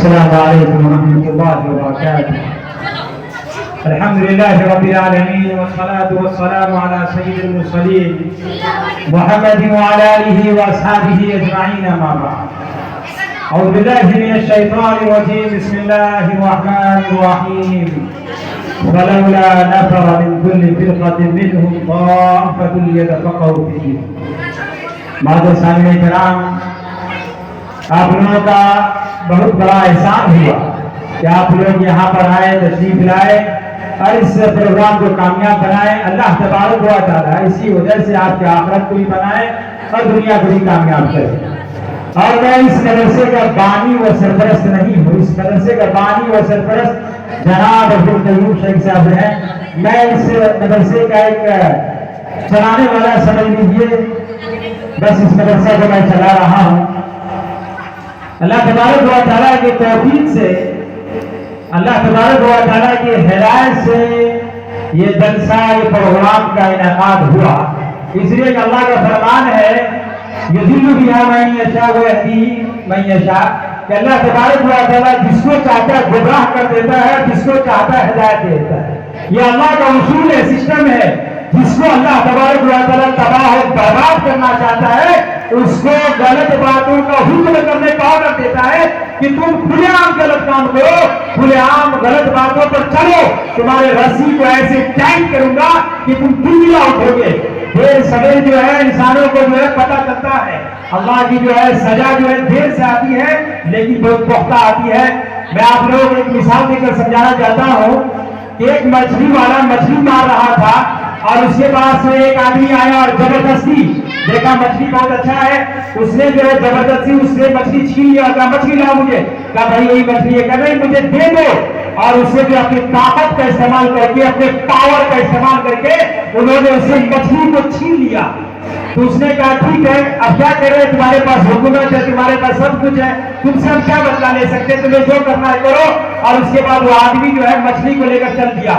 السلام عليكم ورحمة الله وبركاته. الحمد لله رب العالمين والصلاة والسلام على سيد المرسلين محمد وعلى آله وأصحابه أجمعين أما بعد. أعوذ بالله من الشيطان الرجيم. بسم الله الرحمن الرحيم. فلولا نفر من كل فرقة منهم طائفة ليتفقهوا في الدين. معزز سامعین کرام، آپ لوگوں کا بہت بڑا احسان ہوا کہ آپ لوگ یہاں پر آئے، تشریف لائے اور اس پروگرام کو کامیاب بنائے. اللہ تبارک و تعالیٰ اسی وجہ سے آپ کے آخرت کو بھی بنائے اور دنیا کو بھی کامیاب کرے. اور میں اس مدرسے کا بانی و سرپرست نہیں ہوں، اس مدرسے کا بانی و سرپرست جناب عبدالقیوم شیخ صاحب ہیں. میں اس مدرسے کا ایک چلانے والا سمجھ لیجیے، بس اس مدرسے کو میں چلا رہا ہوں. اللہ تبارک و تعالیٰ کے توفیق سے، اللہ تبارک و تعالیٰ کی ہدایت سے یہ جلسہ، یہ پروگرام کا انعقاد ہوا. اس لیے کہ اللہ کا فرمان ہے یضل بہا من یشاء ویہدی من یشاء، کہ اللہ تبارک و تعالیٰ جس کو چاہتا ہے گمراہ کر دیتا ہے، جس کو چاہتا ہے ہدایت دیتا ہے. یہ اللہ کا اصول ہے، سسٹم ہے. جس کو اللہ تبارک و تعالیٰ تباہ و برباد کرنا چاہتا ہے اس کو غلط باتوں کا حکم کرنے کا آرڈر دیتا ہے کہ تم کھلے عام غلط کام کرو، کھلے عام غلط باتوں پر چلو، تمہارے رسی کو ایسے ٹائٹ کروں گا کہ تم دنیا اٹھو گے. دیر سویر جو ہے انسانوں کو جو ہے پتہ چلتا ہے، اللہ کی جو ہے سزا جو ہے دیر سے آتی ہے لیکن بہت پختہ آتی ہے. میں آپ لوگوں کو ایک مثال دے کر سمجھانا چاہتا ہوں کہ ایک مچھلی والا مچھلی مار رہا تھا اور اس کے پاس ایک آدمی آیا اور زبردستی دیکھا مچھلی بہت اچھا ہے، اس نے جو ہے زبردستی اس سے مچھلی چھین لیا. کہا مچھلی لاؤ مجھے. کہا بھائی وہی مچھلی ہے. کہا نہیں مجھے دے دو. اور اس سے جو اپنی طاقت کا استعمال کر کے، اپنے پاور کا استعمال کر کے انہوں نے اسے مچھلی کو چھین لیا. تو اس نے کہا ٹھیک ہے اب کیا کرے، تمہارے پاس حکومت ہے، تمہارے پاس سب کچھ ہے، تم سے ہم کیا بدلا لے سکتے، تمہیں جو کرنا ہے کرو. اور اس کے بعد وہ آدمی جو ہے مچھلی کو لے کر چل دیا.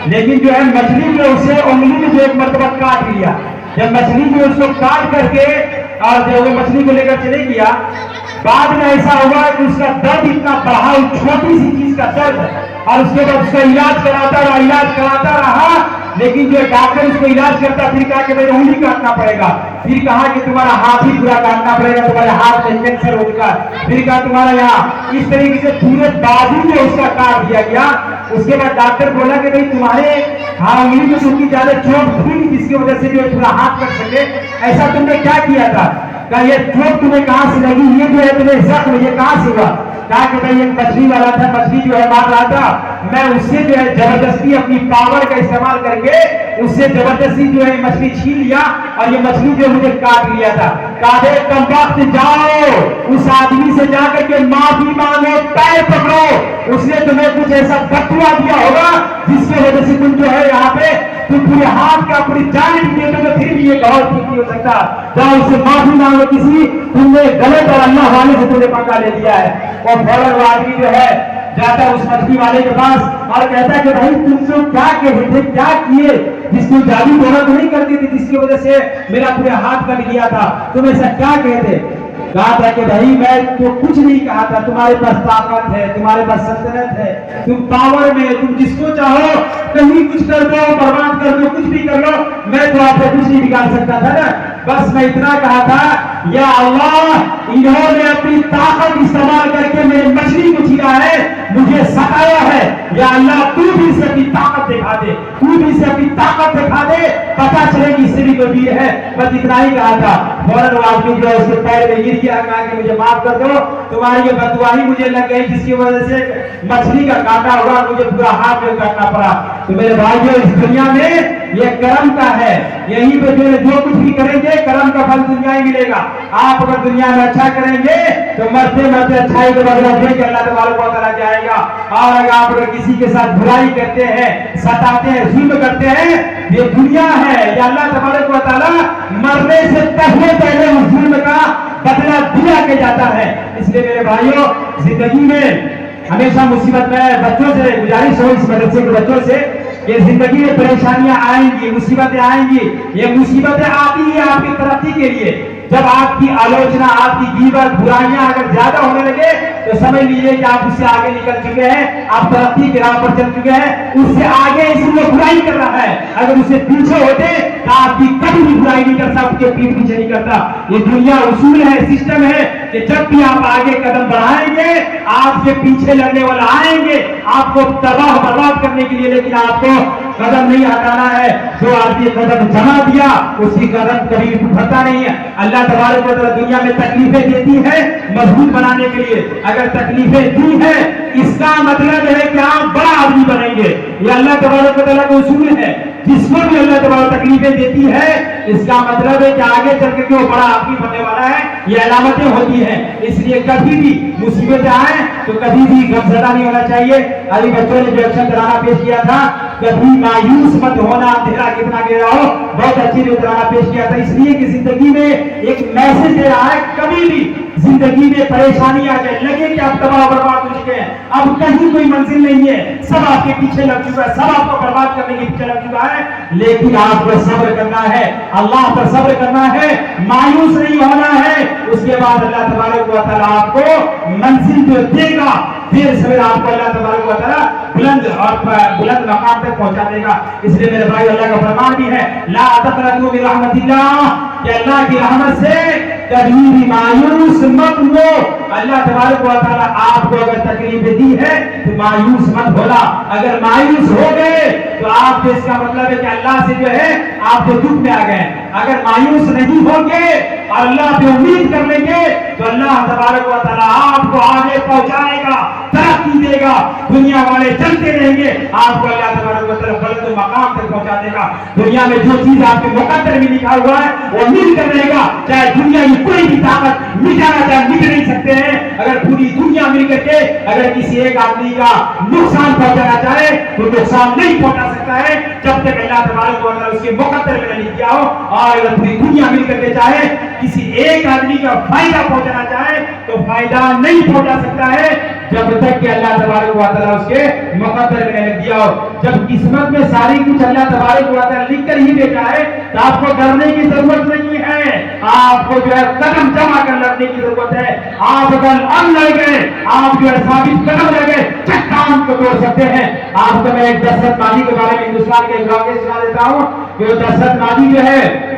لیکن جو ہے مچھلی جو اسے انگلی میں جو ایک مرتبہ کاٹ لیا. جب مچھلی جو اس کو کاٹ کر کے اور جب وہ مچھلی کو لے کر چلے گیا، بعد میں ایسا ہوا کہ اس کا درد اتنا بڑھا، چھوٹی سی چیز کا درد، اور اس کے بعد اس کا علاج کراتا رہا لیکن جو ڈاکٹر اس کو علاج کرتا پھر کہا کہ میری انگلی کاٹنا پڑے گا، پھر کہا کہ تمہارا ہاتھ ہی پورا کاٹنا پڑے گا، تمہارے ہاتھ میں کینسر ہو چکا، پھر کہا تمہارا یہاں، اس طریقے سے پورے بازو میں اس کا کاٹ دیا گیا. اس کے بعد ڈاکٹر بولا کہ بھائی تمہارے انگلی میں تم کی زیادہ چوٹ تھی جس کی وجہ سے جو تھوڑا ہاتھ کٹ سکے، ایسا تم نے کیا کیا تھا؟ کہا یہ چوٹ تمہیں کہاں سے لگی، یہ جو ہے تمہیں زخم یہ کہاں سے ہوا؟ کہا کہ بھائی ایک مچھلی والا تھا، مچھلی جو ہے مار رہا تھا، میں اس سے جو ہے زبردستی اپنی پاور کا استعمال کر کے اس سے زبردستی جو ہے مچھلی چھین لیا اور یہ مچھلی جو مجھے کاٹ لیا تھا. کہا کم وقت جاؤ اس آدمی سے جا کر کے معافی مانگو، پیر پکڑو، اس نے تمہیں کچھ ایسا فتوا دیا ہوگا جس کی وجہ سے تم جو ہے یہاں پہ تم پورے ہاتھ کا پوری جان بھی دے دو پھر بھی یہ گواہ ٹھیک نہیں ہو سکتا. جاؤ اس سے معافی مانگو، کسی تم نے غلط اور اللہ والے سے تم نے پکڑ لے لیا ہے. اور فوراً وہ آدمی جو ہے جاتا ہے اس مچھلی والے کے پاس اور کہتا ہے کہ بھائی تم سے کیا کہے تھے، کیا کیے، جس کو جادو ٹونا تو نہیں کرتی تھی جس کی وجہ سے میرا پورے ہاتھ کٹ گیا تھا، تم ایسا کیا کہتے؟ کہا تھا کہ بھائی میں تو کچھ نہیں کہا تھا، تمہارے پاس طاقت ہے، تمہارے پاس سلطنت ہے، تم پاور میں، تم جس کو چاہو کہیں کچھ کر دو، برباد کر دو، کچھ بھی کر لو، میں تو آپ سے کچھ نہیں بگاڑ سکتا تھا نا. بس میں اتنا کہا تھا یا اللہ انہوں نے اپنی طاقت استعمال کر کے میرے مچھلی کو چھینا ہے، مجھے ستایا ہے، یا اللہ تو بھی اسے اپنی طاقت دکھا دے، تو بھی اسے اپنی طاقت دکھا دے، پتا چلے کہ اس سے بھی کوئی ویر ہے. بس اتنا ہی کہا تھا. فوراً وہ آدمی جو ہے اس کے پیر میں گر گیا، کہا کہ مجھے معاف کر دو، تمہاری یہ بددعا ہی مجھے لگ گئی جس کی وجہ سے مچھلی کا کانٹا ہوا، مجھے پورا ہاتھ میں کاٹنا پڑا. تو میرے بھائیوں اس دنیا میں یہ کرم کا ہے، یہیں پہ جو کچھ بھی کریں گے کرم کا پھل دنیا ہی ملے گا. آپ اگر دنیا میں اچھا کریں گے تو مرتے مرتے اچھائی کا بدلہ دے کے اللہ تبارک و تعالیٰ جائے گا. اور اگر آپ کسی کے ساتھ برائی کرتے ہیں، ستاتے ہیں، ظلم کرتے ہیں، یہ دنیا ہے، یہ اللہ تبارک و تعالیٰ مرنے سے پہلے اس ظلم کا بدلہ دیا کے جاتا ہے. اس لیے میرے بھائیوں زندگی میں ہمیشہ مصیبت میں بچوں سے گزارش ہو، اس مدرسے کے بچوں سے، یہ زندگی میں پریشانیاں آئیں گی، مصیبتیں آئیں گی، یہ مصیبتیں آتی ہیں آپ کی ترقی کے لیے. جب آپ کی آلوچنا، آپ کی غیبت، برائیاں اگر زیادہ ہونے لگے تو سمجھ لیجیے کہ آپ اس سے آگے نکل چکے ہیں، آپ ترقی کی راہ پر چل چکے ہیں، اس سے آگے اس میں برائی کر رہا ہے۔ اگر اس سے پیچھے ہوتے تو آپ کی کبھی بھی برائی نہیں کرتا، آپ کے پیٹ پیچھے نہیں کرتا۔ یہ دنیا اصول ہے، سسٹم ہے کہ جب بھی آپ آگے قدم بڑھائیں گے آپ کے پیچھے لگنے والا آئیں گے آپ کو تباہ برباد کرنے کے لیے، لیکن آپ کو قدم نہیں ہٹانا ہے۔ جو آدمی قدم جما دیا اس کی قدم کبھی اٹھتا نہیں ہے۔ اللہ تبارک و تعالی دنیا میں تکلیفیں دیتی ہے مضبوط بنانے کے لیے۔ اگر تکلیفیں دی ہے اس کا مطلب ہے کہ آپ بڑا آدمی بنیں گے۔ یہ اللہ تبارک و تعالی کا اصول ہے، جس کو بھی اللہ تبارک تکلیفیں دیتی ہے اس کا مطلب ہے کہ آگے چل کے وہ بڑا آدمی بننے والا ہے۔ یہ علامتیں ہوتی ہیں، اس لیے کبھی بھی مصیبتیں آئیں تو کبھی بھی غمزدہ نہیں ہونا چاہیے۔ ابھی بچوں نے جو ایکشن ترانہ پیش کیا تھا، کبھی مایوس مت ہونا، اندھیرا کتنا گہرا ہو، بہت اچھی جو ترانہ پیش کیا تھا، اس لیے کہ زندگی میں ایک میسج دے رہا ہے کبھی بھی زندگی میں پریشانی آ جائے، لگے کہ آپ تباہ برباد ہو چکے ہیں، اب کہیں کوئی منزل نہیں ہے، سب آپ کے پیچھے لگ چکا ہے، سب آپ کو برباد کرنے کے پیچھے لگ چکا ہے، لیکن آپ کو صبر کرنا ہے، اللہ پر صبر کرنا ہے، مایوس نہیں ہونا ہے۔ اس کے بعد اللہ تبارک و تعالیٰ آپ کو منزل جو دے گا، دیر سویر آپ کو اللہ تبارک و تعالیٰ بلند مقام تک پہنچا دے گا۔ اس لیے میرے بھائی اللہ کا فرمان بھی ہے، لا تقنطوا من رحمت اللہ، کہ اللہ کی رحمت سے کبھی بھی مایوس مت ہو۔ اللہ تبارک و تعالیٰ آپ کو اگر تکلیف دی ہے تو مایوس مت ہونا۔ اگر مایوس ہو گئے تو آپ کو اس کا مطلب ہے کہ اللہ سے جو ہے آپ کو دکھ میں آ گئے۔ اگر مایوس نہیں ہوں گے اور اللہ پہ امید کر لیں گے تو اللہ تبارک و تعالیٰ آپ کو آگے پہنچائے گا، ترقی دے گا، دنیا والے چلتے رہیں گے، آپ کو اللہ تبارک و تعالیٰ بلند مقام تک پہنچا دے گا۔ دنیا میں جو چیز آپ کے مقدر میں لکھا ہوا ہے وہ مل کر رہے گا، چاہے دنیا کی کوئی بھی طاقت مٹانا چاہے مٹ نہیں سکتے ہیں۔ اگر پوری دنیا مل کر کے اگر کسی ایک آدمی کا نقصان پہنچانا چاہے تو نقصان نہیں پہنچا سکتا ہے جب تک اللہ تبارک و تعالیٰ اس کے مقدر میں نہیں کیا ہو۔ اور اگر پوری دنیا مل کر کے چاہے کسی ایک آدمی کا فائدہ پہنچانا چاہے تو فائدہ نہیں پہنچا سکتا ہے جب تک کہ اللہ تبارک و تعالیٰ اس کے مقدر میں لگ دیا ہو۔ جب قسمت میں ساری کچھ اللہ تبارک و تعالیٰ لکھ کر ہی بھیجا ہے تو آپ کو ڈرنے کی ضرورت نہیں ہے، آپ کو جو ہے قدم جمع کر لڑنے کی ضرورت ہے۔ آپ اگر لڑ گئے، آپ جو ہے ثابت قدم لگے، چٹان کو توڑ سکتے ہیں۔ آپ کو میں ایک دہشت مادی کے بارے میں ہندوستان کے ایک واقعے سنا دیتا ہوں۔ جو دہشت مادی جو ہے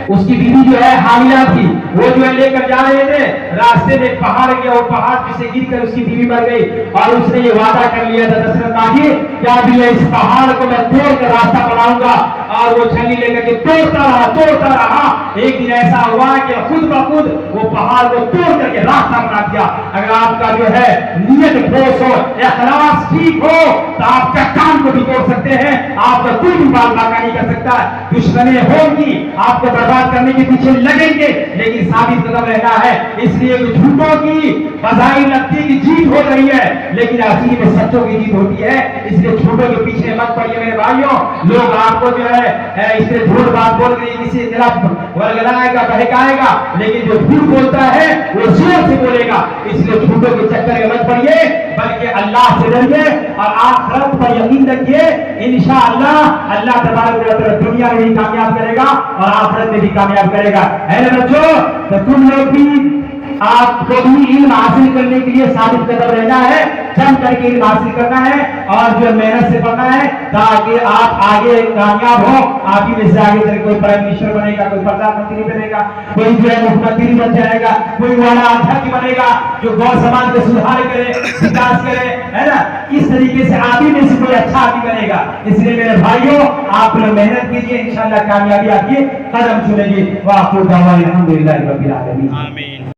اس کی بیوی جو ہے حاملہ تھی، وہ جو ہے لے کر جا رہے تھے، راستے میں ایک پہاڑ گیا، وہ پہاڑ سے گر کر اس کی بیوی مر گئی، اور اس نے یہ وعدہ کر لیا تھا دشرت ماجی کیا بھی ہے اس پہاڑ کو میں توڑ کر راستہ بناؤں گا، اور وہ چھلنی لے کر کے توڑتا رہا۔ ایک دن ایسا ہوا کہ خود بخود وہ پہاڑ کو توڑ کر کے راستہ بنا دیا۔ اگر آپ کا جو ہے نیت ٹھوس ہو، اخلاص ٹھیک ہو تو آپ چٹان کو بھی توڑ سکتے ہیں، آپ کا کوئی بھی بات باقی نہیں کر سکتا۔ دشمنیں ہوں گی، آپ کو برباد کرنے کے پیچھے لگیں گے، لیکن ثابت قدم رہنا ہے۔ اس لیے کہ جھوٹوں کی بظاہر لگتی کی جیت ہو رہی ہے، لیکن اصلی میں سچوں کی جیت ہوتی ہے۔ اس لیے جھوٹوں کے پیچھے مت پڑیے میرے بھائیوں۔ لوگ آپ کو جو ہے اس سے جھوٹ بات بول کے کسی طرف ورگلائے گا، بہکائے گا، لیکن جو جھوٹ بولتا ہے وہ زور سے بولے گا۔ اس لیے جھوٹوں کے چکر میں مت پڑیے، بلکہ اللہ سے ڈریے اور آخرت پر یقین رکھیے۔ انشاءاللہ اللہ تبارک و تعالی دنیا میں بھی کامیاب کرے گا اور آخرت میں بھی کامیاب کرے گا۔ اے بچوں، تو تم لوگ بھی آپ کو بھی علم حاصل کرنے کے لیے ثابت قدم رہنا ہے، جم کر کے علم حاصل کرنا ہے اور جو محنت سے پڑھنا ہے تاکہ آپ آگے کامیاب ہو۔ آپ ہی میں سے آگے چل کوئی پرائم منسٹر بنے گا، کوئی پردھان منتری بنے گا، کوئی جو ہے مکھ منتری بن جائے گا، کوئی والا ادھیکش بنے گا جو گو سماج کا سدھار کرے، وکاس کرے، ہے نا۔ اس طریقے سے آپ ہی میں سے کوئی اچھا آدمی بنے گا۔ اس لیے میرے بھائیوں، آپ لوگ محنت کیجیے، انشاءاللہ کامیابی آپ کی قدم چنے گی۔ وآخر دعوانا الحمدللہ رب العالمین۔ آمین۔